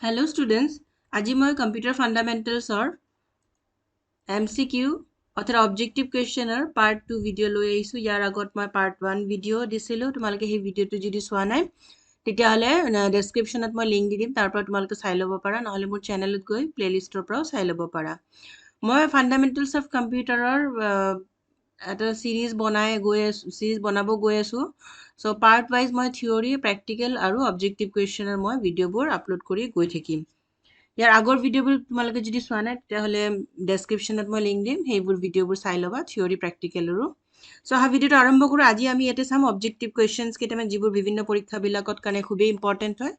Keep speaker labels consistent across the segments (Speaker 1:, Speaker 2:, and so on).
Speaker 1: Hello students, আজি মই computer ফাণ্ডামেণ্টেলছৰ MCQ অৰ্থাৎ অবজেক্টিভ কুৱেশ্যনৰ পাৰ্ট 2 ভিডিঅ' লৈ আহিছোঁ। ইয়াৰ আগত মই পাৰ্ট 1 ভিডিঅ' দিছিলোঁ। তোমালোকে সেই ভিডিঅ'টো যদি চোৱা নাই তেতিয়াহ'লে ডেছক্ৰিপশ্যনত মই লিংক দি দিম, তাৰ পৰা তোমালোকে চাই ল'ব পাৰা, নহ'লে মোৰ চেনেলত গৈ প্লেলিষ্টৰ পৰাও চাই ল'ব পাৰা। মই ফাণ্ডামেণ্টেলছ অফ কম্পিউটাৰৰ এটা চিৰিজ বনাব গৈ আছোঁ। চ' পাৰ্ট ৱাইজ মই থিয়ৰী, প্ৰেক্টিকেল আৰু অবজেক্টিভ কুৱেশ্যনৰ মই ভিডিঅ'বোৰ আপলোড কৰি গৈ থাকিম। ইয়াৰ আগৰ ভিডিঅ'বোৰ তোমালোকে যদি চোৱা নাই তেতিয়াহ'লে ডেছক্ৰিপশ্যনত মই লিংক দিম, সেইবোৰ ভিডিঅ'বোৰ চাই ল'বা, থিয়ৰী প্ৰেক্টিকেলৰো। চ' অহা ভিডিঅ'টো আৰম্ভ কৰোঁ। আজি আমি ইয়াতে চাম অবজেক্টিভ কুৱেশ্যনছ কেইটামান, যিবোৰ বিভিন্ন পৰীক্ষাবিলাকত কাৰণে খুবেই ইম্পৰ্টেণ্ট হয়।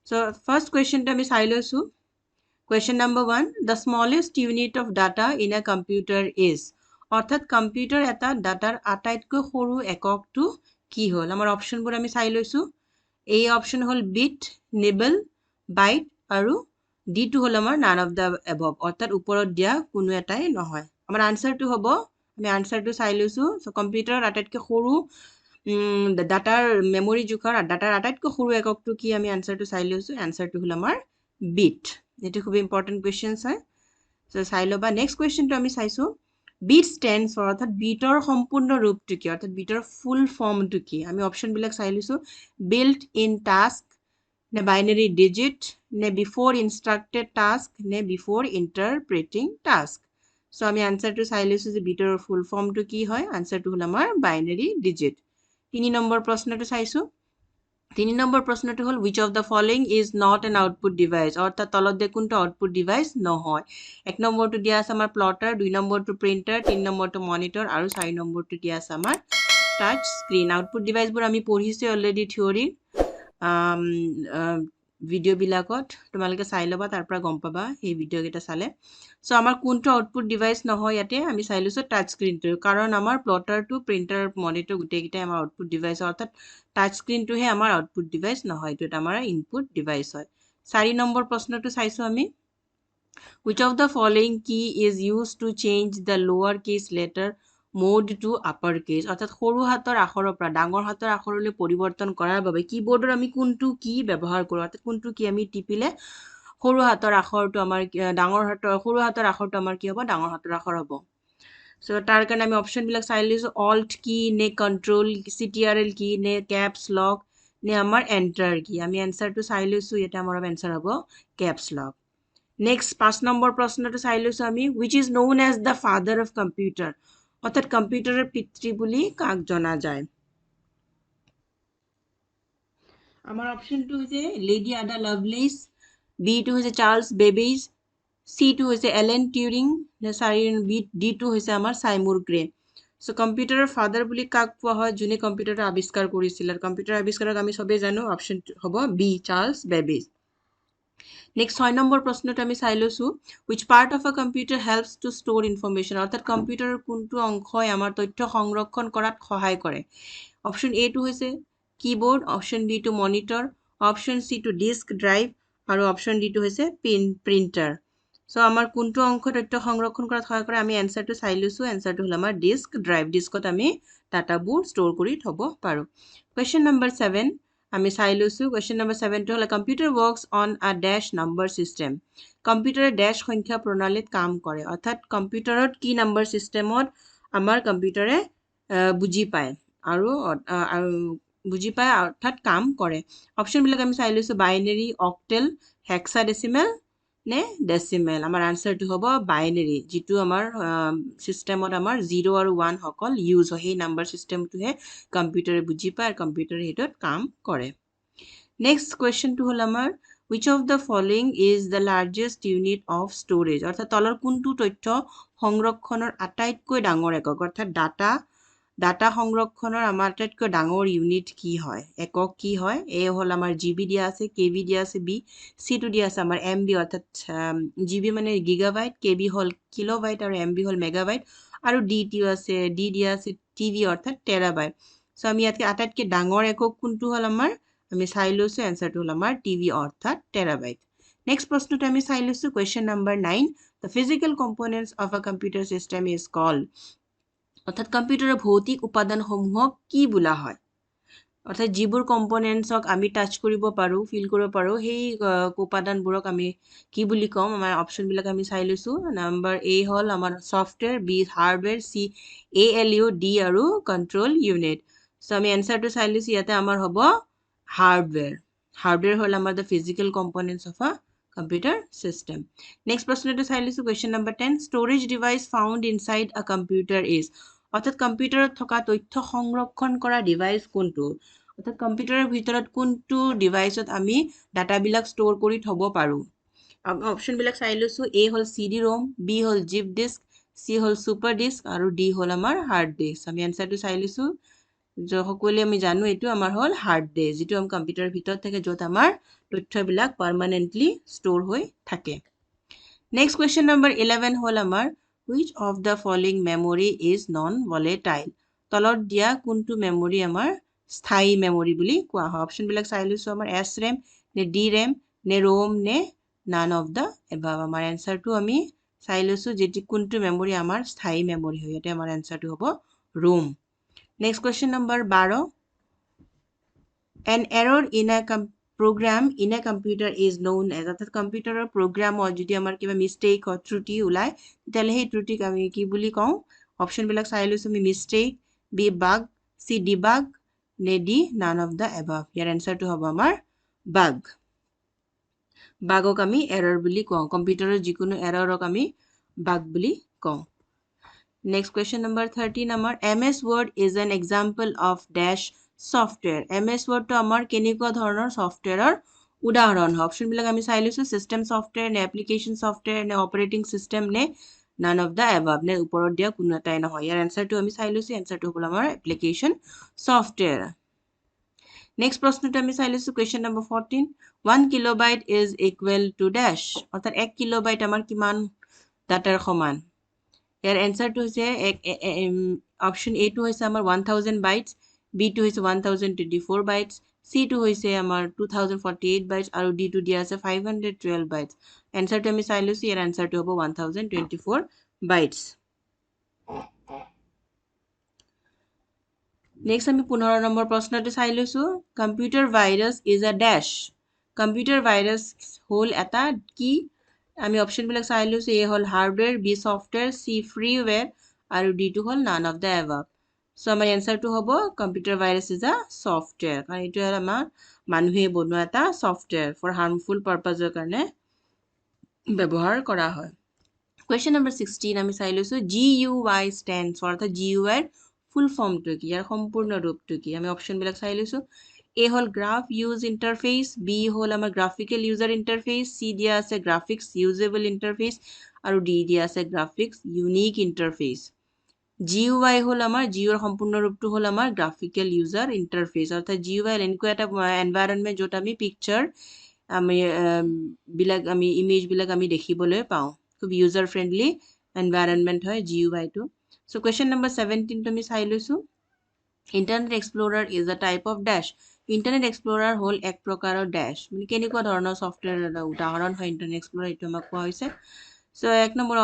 Speaker 1: চ' ফাৰ্ষ্ট কুৱেশ্যনটো আমি চাই লৈছোঁ। Question number 1, the smallest unit of data in a computer is. অৰ্থাৎ কম্পিউটাৰ এটা ডাটাৰ আটাইতকৈ সৰু এককটো কি হ'ল? আমাৰ অপশ্যনবোৰ আমি চাই লৈছোঁ। এই অপশ্যন হ'ল বিট, নিবল, বাইট আৰু ডিটো হ'ল আমাৰ নান অফ দ্য এভভ, অৰ্থাৎ ওপৰত দিয়া কোনো এটাই নহয়। আমাৰ আনচাৰটো হ'ব, আমি আনচাৰটো চাই লৈছোঁ। চ' কম্পিউটাৰৰ আটাইতকৈ সৰু ডাটাৰ মেমৰি জোখৰ ডাটাৰ আটাইতকৈ সৰু এককটো কি, আমি আনচাৰটো চাই লৈছোঁ। আনচাৰটো হ'ল আমাৰ বিট। এইটো খুব ইম্পৰ্টেণ্ট কুৱেশ্যনছ হয়। চ' চাই ল'বা। নেক্সট কুৱেশ্যনটো আমি চাইছোঁ। বিট ষ্টেণ্ডছ ফৰ, অৰ্থাৎ বিটৰ সম্পূৰ্ণ ৰূপটো কি, অৰ্থাৎ বিটৰ ফুল ফৰ্মটো কি। আমি অপশ্যনবিলাক চাই লৈছোঁ। বিল্ট ইন টাস্ক, নে বাইনেৰী ডিজিট, নে বিফ'ৰ ইনষ্ট্ৰাক্টেড টাস্ক, নে বিফ'ৰ ইণ্টাৰপ্ৰেটিং টাস্ক। চ' আমি আনচাৰটো চাই লৈছোঁ যে বিটৰ ফুল ফৰ্মটো কি হয়। আনচাৰটো হ'ল আমাৰ বাইনেৰী ডিজিট। 3 নম্বৰ প্ৰশ্নটো চাইছোঁ। 3 নম্বৰ প্ৰশ্নটো হ'ল which of the following is not an output device, অৰ্থাৎ তলত দিয়া কোনটো আউটপুট ডিভাইচ নহয়। 1 নম্বৰটো দিয়া আছে আমাৰ প্লটাৰ, 2 নম্বৰটো প্ৰিণ্টাৰ, 3 নম্বৰটো মনিটৰ আৰু 4 নম্বৰটো দিয়া আছে আমাৰ টাচ স্ক্ৰীন। আউটপুট ডিভাইচবোৰ আমি পঢ়িছোঁ অলৰেডি থিয়ৰী ভিডিঅ'বিলাকত, তোমালোকে চাই ল'বা, তাৰ পৰা গম পাবা সেই ভিডিঅ'কেইটা চালে। চ' আমাৰ কোনটো আউটপুট ডিভাইচ নহয়, ইয়াতে আমি চাই লৈছোঁ টাচ স্ক্ৰীনটো, কাৰণ আমাৰ প্লটাৰটো, প্ৰিণ্টাৰ, মনিটৰ গোটেইকেইটাই আমাৰ আউটপুট ডিভাইচ, অৰ্থাৎ টাচ স্ক্ৰীনটোহে আমাৰ আউটপুট ডিভাইচ নহয়, এইটো এটা আমাৰ ইনপুট ডিভাইচ হয়। 4 নম্বৰ প্ৰশ্নটো চাইছোঁ আমি। Which of the following key is used to change the lower case letter mode to upper case, অৰ্থাৎ সৰু হাতৰ আখৰৰ পৰা ডাঙৰ হাতৰ আখৰলৈ পৰিৱৰ্তন কৰাৰ বাবে কীবোৰ্ডৰ আমি কোনটো কি ব্যৱহাৰ কৰোঁ, অৰ্থাৎ কোনটো কি আমি টিপিলে সৰু হাতৰ আখৰটো আমাৰ সৰু হাতৰ আখৰটো আমাৰ কি হ'ব, ডাঙৰ হাতৰ আখৰ হ'ব। চ' তাৰ কাৰণে আমি অপশ্যনবিলাক চাই লৈছোঁ। অল্ট কি, নে কণ্ট্ৰল, CTRL কি, নে কেপছ লক, নে আমাৰ এণ্টাৰ কি। আমি এনচাৰটো চাই লৈছোঁ। ইয়াতে আমাৰ এনচাৰ হ'ব কেপছ লক। নেক্সট 5 নম্বৰ প্ৰশ্নটো চাই লৈছোঁ আমি। which is known as the father of computer, অৰ্থাৎ কম্পিউটাৰৰ পিতৃ বুলি কাক জনা যায়। আমাৰ অপশ্যনটো হৈছে লেডি আডা লাভলেছ, বিটো হৈছে চাৰ্লছ বেবেজ, চিটো হৈছে এলেন টিউৰিং, নে ডিটো হৈছে আমাৰ চাইমুৰ গ্ৰে। চ' কম্পিউটাৰৰ ফাদাৰ বুলি কাক কোৱা হয়, যোনে কম্পিউটাৰটো আৱিষ্কাৰ কৰিছিল। আৰু কম্পিউটাৰ আৱিষ্কাৰক আমি চবেই জানো, অপশ্যনটো হ'ব বি, চাৰ্লছ বেবেজ। নেক্সট 6 নম্বৰ প্ৰশ্নটো আমি চাই লৈছোঁ। which part of a computer helps to store information, অৰ্থাৎ কম্পিউটাৰৰ কোনটো অংশই আমাৰ তথ্য সংৰক্ষণ কৰাত সহায় কৰে। অপশ্যন এটো হৈছে কীবোৰ্ড, অপশ্যন বিটো মনিটৰ, অপশ্যন চিটো ডিস্ক ড্ৰাইভ আৰু অপশ্যন ডিটো হৈছে প্ৰিণ্টাৰ। চ' আমাৰ কোনটো অংশ তথ্য সংৰক্ষণ কৰাত সহায় কৰে, আমি এনচাৰটো চাই লৈছোঁ। এনচাৰটো হ'ল আমাৰ ডিস্ক ড্ৰাইভ। ডিস্কত আমি ডাটাবোৰ ষ্ট'ৰ কৰি থ'ব পাৰোঁ। কুৱেশ্যন নম্বৰ 7 আমি চাই লৈছোঁ। কুৱেশ্যন নম্বৰ 7টো হ'ল computer works on a dash number system. কম্পিউটাৰে ডেছ সংখ্যা প্ৰণালীত কাম কৰে, অৰ্থাৎ কম্পিউটাৰত কি নম্বৰ ছিষ্টেমত আমাৰ কম্পিউটাৰে বুজি পায় বুজি পায়, অৰ্থাৎ কাম কৰে। অপশ্যনবিলাক আমি চাই লৈছোঁ। বাইনেৰী, অক্টেল, হেক্সাডেচিমেল নে ডেচিমেল। আমাৰ আনচাৰটো হ'ব বাইনেৰী, যিটো আমাৰ ছিষ্টেমত আমাৰ 0 আৰু 1 সকল ইউজ হয়। সেই নাম্বাৰ ছিষ্টেমটোহে কম্পিউটাৰে বুজি পায় আৰু কম্পিউটাৰে সেইটোত কাম কৰে। নেক্সট কুৱেশ্যনটো হ'ল আমাৰ which of the following is the largest unit of storage, অৰ্থাৎ তলৰ কোনটো তথ্য সংৰক্ষণৰ আটাইতকৈ ডাঙৰ একক, অৰ্থাৎ ডাটা সংৰক্ষণৰ আমাৰ আটাইতকৈ ডাঙৰ ইউনিট কি হয়, একক কি হয়। এ হ'ল আমাৰ GB দিয়া আছে, KB দিয়া আছে, চিটো দিয়া আছে আমাৰ MB, অৰ্থাৎ GB মানে গিগাবাইট, KB হ'ল কিলোবাইট আৰু MB হ'ল মেগাবাইট, আৰু ডি দিয়া আছে TB অৰ্থাৎ টেৰাবাইট। চ' আমি ইয়াতকৈ আটাইতকৈ ডাঙৰ একক কোনটো হ'ল আমাৰ, আমি চাই লৈছোঁ। এনচাৰটো হ'ল আমাৰ TB অৰ্থাৎ টেৰাবাইট। নেক্সট প্ৰশ্নটো আমি চাই লৈছোঁ। Question number 9, the physical components of a computer system is called, অৰ্থাৎ কম্পিউটাৰৰ ভৌতিক উপাদানসমূহক কি বোলা হয়। অৰ্থাৎ যিবোৰ কম্পনেণ্টছক আমি টাচ কৰিব পাৰোঁ ফিল কৰিব পাৰোঁ সেই উপাদানবোৰক আমি কি বুলি ক'ম আমাৰ অপশ্যনবিলাক আমি চাই লৈছোঁ নাম্বাৰ এ হ'ল আমাৰ software B hardware C ALU D আৰু কণ্ট্ৰল ইউনিট চ' আমি এনচাৰটো চাই লৈছোঁ ইয়াতে আমাৰ হ'ব হাৰ্ডৱেৰ হ'ল আমাৰ the physical components of a computer system next প্ৰশ্নটো চাই লৈছোঁ question number 10 storage device found inside আ কম্পিউটাৰ ইজ অৰ্থাৎ কম্পিউটাৰত থকা তথ্য সংৰক্ষণ কৰা ডিভাইচ কোনটো অৰ্থাৎ কম্পিউটাৰৰ ভিতৰত কোনটো ডিভাইচত আমি ডাটাবিলাক ষ্ট'ৰ কৰি থ'ব পাৰোঁ অপশ্যনবিলাক চাই লৈছোঁ এ হ'ল CD ROM বি হ'ল জিপ ডিস্ক চি হ'ল ছুপাৰ ডিস্ক আৰু ডি হ'ল আমাৰ হাৰ্ড ডিস্ক আমি এনচাৰটো চাই লৈছোঁ সকলোৱে আমি জানো এইটো আমাৰ হ'ল হাৰ্ড ডিস্ক যিটো আমাৰ কম্পিউটাৰৰ ভিতৰত থাকে য'ত আমাৰ তথ্যবিলাক পাৰ্মানেণ্টলি ষ্ট'ৰ হৈ থাকে নেক্সট কুৱেশ্যন নম্বৰ 11 হ'ল আমাৰ which of the following memory is non-volatile তলত দিয়া কোনটো মেমৰি আমাৰ স্থায়ী মেমৰি বুলি কোৱা হয় অপশ্যনবিলাক চাই লৈছোঁ আমাৰ এছ ৰেম নে ডি ৰেম নে ৰোম নে নান অফ দ্য এবাভ আমাৰ এনচাৰটো আমি চাই লৈছোঁ যেটি কোনটো মেমৰি আমাৰ স্থায়ী মেমৰি হয় ইয়াতে আমাৰ এনচাৰটো হ'ব ৰোম নেক্সট কুৱেশ্যন নম্বৰ 12 an error in a program in a computer is known as অৰ্থাৎ কম্পিউটাৰৰ প্ৰগ্ৰামত যদি আমাৰ কিবা মিষ্টেক হয় ত্ৰুটি ওলায় তেতিয়াহ'লে সেই ত্ৰুটিক আমি কি বুলি কওঁ অপশ্যনবিলাক চাই লৈছোঁ আমি mistake B bug C debug নে D none of the above ইয়াৰ এনচাৰটো হ'ব আমাৰ বাগক আমি এৰৰ বুলি কওঁ কম্পিউটাৰৰ যিকোনো এৰৰক আমি বাগ বুলি কওঁ নেক্সট কুৱেশ্যন নম্বৰ 13 আমাৰ MS Word is an example of dash software MS Wordটো আমাৰ কেনেকুৱা ধৰণৰ ছফ্টৱেৰৰ উদাহৰণ হয় অপশ্যনবিলাক আমি চাই লৈছোঁ চিষ্টেম ছফ্টৱেৰ নে এপ্লিকেশ্যন ছফ্টৱেৰ নে অপাৰেটিং চিষ্টেম নে নান অফ দ্য এবাভ নে ওপৰত দিয়া কোনো এটাই নহয় ইয়াৰ এনচাৰটো আমি চাই লৈছোঁ এনচাৰটো হ'ল আমাৰ এপ্লিকেশ্যন ছফ্টৱেৰ নেক্সট প্ৰশ্নটো আমি চাই লৈছোঁ question number 14 1 kilobyte is equal to dash অৰ্থাৎ 1 কিলোবাইট আমাৰ কিমান ডাটাৰ সমান ইয়াৰ এনচাৰটো হৈছে অপশ্যন এটো হৈছে আমাৰ 1000 বাইটছ বিটো হৈছে 1024 বাইটছ চিটো হৈছে আমাৰ 2048 বাইটছ আৰু ডিটো দিয়া আছে 512 বাইটছ এনচাৰটো আমি চাই লৈছোঁ ইয়াৰ এনচাৰটো হ'ব 1024 বাইটছ নেক্সট আমি 15 নম্বৰ প্ৰশ্নটো চাই লৈছোঁ computer virus is a dash computer virus হ'ল এটা কি আমি অপশ্যনবিলাক চাই লৈছোঁ এ হ'ল হাৰ্ডৱেৰ বি ছফ্টৱেৰ চি ফ্ৰীৱেৰ আৰু ডিটো হ'ল নান অফ দ্য এবাভ চ' আমাৰ এনচাৰটো হ'ব computer virus is a software কাৰণ এইটো হ'ল আমাৰ মানুহে বনোৱা এটা ছফ্টৱেৰ ফৰ হাৰ্মফুল পাৰ্পাজৰ কাৰণে ব্যৱহাৰ কৰা হয় কুৱেশ্যন নম্বৰ 16 আমি চাই লৈছোঁ GUI ষ্টেণ্ডছ অৰ্থাৎ GUIৰ ফুল ফৰ্মটো কি ইয়াৰ সম্পূৰ্ণ ৰূপটো কি আমি অপশ্যনবিলাক চাই লৈছোঁ এ হ'ল গ্ৰাফ ইউজ ইণ্টাৰফেচ বি হ'ল আমাৰ গ্ৰাফিকেল ইউজাৰ ইণ্টাৰফেচ চি দিয়া আছে গ্ৰাফিক্স ইউজেবল ইণ্টাৰফেচ আৰু ডি দিয়া আছে গ্ৰাফিক্স ইউনিক ইণ্টাৰফেচ GUI হ'ল আমাৰ জিঅ'ৰ সম্পূৰ্ণ ৰূপটো হ'ল আমাৰ গ্ৰাফিকেল ইউজাৰ ইণ্টাৰফেচ অৰ্থাৎ GUI এনেকুৱা এটা এনভাইৰনমেণ্ট য'ত আমি পিকচাৰ আমি ইমেজবিলাক আমি দেখিবলৈ পাওঁ খুব ইউজাৰ ফ্ৰেণ্ডলি এনভাইৰনমেণ্ট হয় GUIটো চ' কুৱেশ্যন নম্বৰ 17 আমি চাই লৈছোঁ Internet Explorer is a type of dash Internet Explorer হ'ল এক প্ৰকাৰৰ ডেছ মানে কেনেকুৱা ধৰণৰ ছফ্টৱেৰ এটা উদাহৰণ হয় ইণ্টাৰনেট এক্সপ্ল'ৰাৰ এইটো আমাক কোৱা হৈছে চ' এক নম্বৰ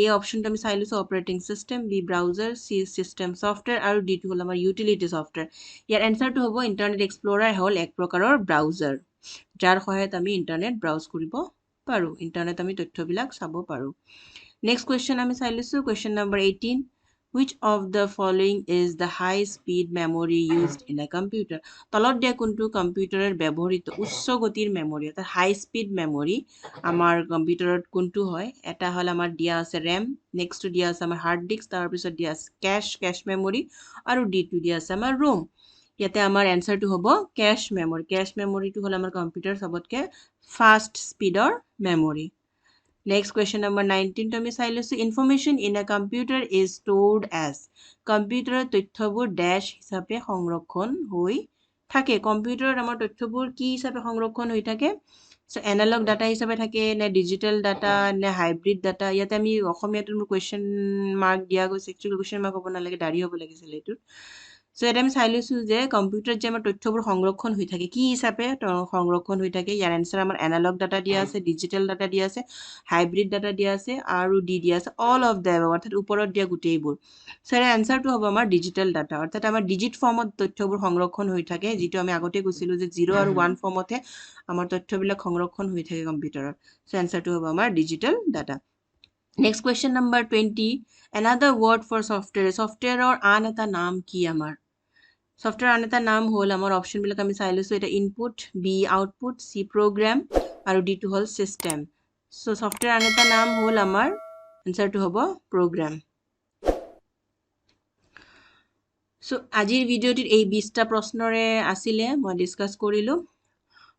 Speaker 1: এই অপশ্যনটো আমি চাই লৈছোঁ operating system B browser C system software আৰু ডিটো হ'ল আমাৰ ইউটিলিটি ছফ্টৱেৰ ইয়াৰ এনচাৰটো হ'ব ইণ্টাৰনেট এক্সপ্ল'ৰাৰ হ'ল এক প্ৰকাৰৰ ব্ৰাউজাৰ যাৰ সহায়ত আমি ইণ্টাৰনেট ব্ৰাউজ কৰিব পাৰোঁ ইণ্টাৰনেট আমি তথ্যবিলাক চাব পাৰোঁ নেক্সট কুৱেশ্যন আমি চাই লৈছোঁ question number 18 which of the following is the high speed memory used in a computer তলত দিয়া কোনটো কম্পিউটাৰৰ ব্যৱহৃত উচ্চ গতিৰ মেমৰি অৰ্থাৎ হাই স্পীড মেমৰি আমাৰ কম্পিউটাৰত কোনটো হয় এটা হ'ল আমাৰ দিয়া আছে ৰেম নেক্সটটো দিয়া আছে আমাৰ হাৰ্ড ডিস্ক তাৰপিছত দিয়া আছে কেছ মেমৰি আৰু ডিটো দিয়া আছে আমাৰ ৰোম ইয়াতে আমাৰ এনচাৰটো হ'ব কেছ মেমৰিটো হ'ল আমাৰ কম্পিউটাৰ চবতকৈ ফাষ্ট স্পীডৰ মেমৰি নেক্সট কুৱেশ্যন নম্বৰ 19 আমি চাই লৈছোঁ information in a computer is stored as কম্পিউটাৰৰ তথ্যবোৰ ডেছ হিচাপে সংৰক্ষণ হৈ থাকে কম্পিউটাৰত আমাৰ তথ্যবোৰ কি হিচাপে সংৰক্ষণ হৈ থাকে চ' এনালগ ডাটা হিচাপে থাকে নে ডিজিটেল ডাটা নে হাইব্ৰিড ডাটা ইয়াতে আমি অসমীয়াটো মোৰ কুৱেশ্যন মাৰ্ক দিয়া গৈছে একচুৱেলি কুৱেশ্যন মাৰ্ক হ'ব নালাগে দাঢ়ি হ'ব লাগিছিলে এইটোত সো এটা আমি চাই লৈছোঁ যে কম্পিউটাৰত যে আমাৰ তথ্যবোৰ সংৰক্ষণ হৈ থাকে কি হিচাপে সংৰক্ষণ হৈ থাকে ইয়াৰ এনচাৰ আমাৰ এনালগ ডাটা দিয়া আছে ডিজিটেল ডাটা দিয়া আছে হাইব্ৰিড ডাটা দিয়া আছে আৰু দিয়া আছে অল অফ দ্য এবাভ অৰ্থাৎ ওপৰত দিয়া গোটেইবোৰ সো ইয়াৰ এনচাৰটো হ'ব আমাৰ ডিজিটেল ডাটা অৰ্থাৎ আমাৰ ডিজিট ফৰ্মত তথ্যবোৰ সংৰক্ষণ হৈ থাকে যিটো আমি আগতে কৈছিলোঁ যে 0 আৰু 1 ফৰ্মতহে আমাৰ তথ্যবিলাক সংৰক্ষণ হৈ থাকে কম্পিউটাৰত সো এনচাৰটো হ'ব আমাৰ digital data next question number 20 another word for software সফ্টৱেৰৰ আন এটা নাম কি আমাৰ সফ্টৱেৰ আন এটা নাম হ'ল আমাৰ অপশ্যনবিলাক আমি চাই লৈছোঁ এটা input B output C program আৰু ডিটো হ'ল চিষ্টেম সো সফ্টৱেৰ আন এটা নাম হ'ল আমাৰ এনচাৰটো হ'ব প্ৰগ্ৰাম সো আজিৰ ভিডিঅ'টিত এই 20টা প্ৰশ্নৰে আছিলে মই ডিছকাছ কৰিলোঁ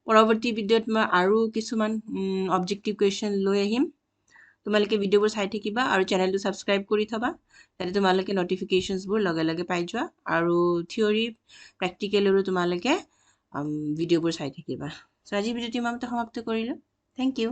Speaker 1: পৰৱৰ্তী ভিডিঅ'ত মই আৰু কিছুমান অবজেক্টিভ কুৱেশ্যন লৈ আহিম তোমালোকে ভিডিঅ'বোৰ চাই থাকিবা আৰু চেনেলটো ছাবস্ক্ৰাইব কৰি থবা যাতে তোমালোকে নটিফিকেশ্যনছবোৰ লগে লগে পাই যোৱা আৰু থিয়ৰী প্ৰেক্টিকেলৰো তোমালোকে ভিডিঅ'বোৰ চাই থাকিবা সো আজিৰ ভিডিঅ'টি মই সমাপ্ত কৰিলোঁ থেংক ইউ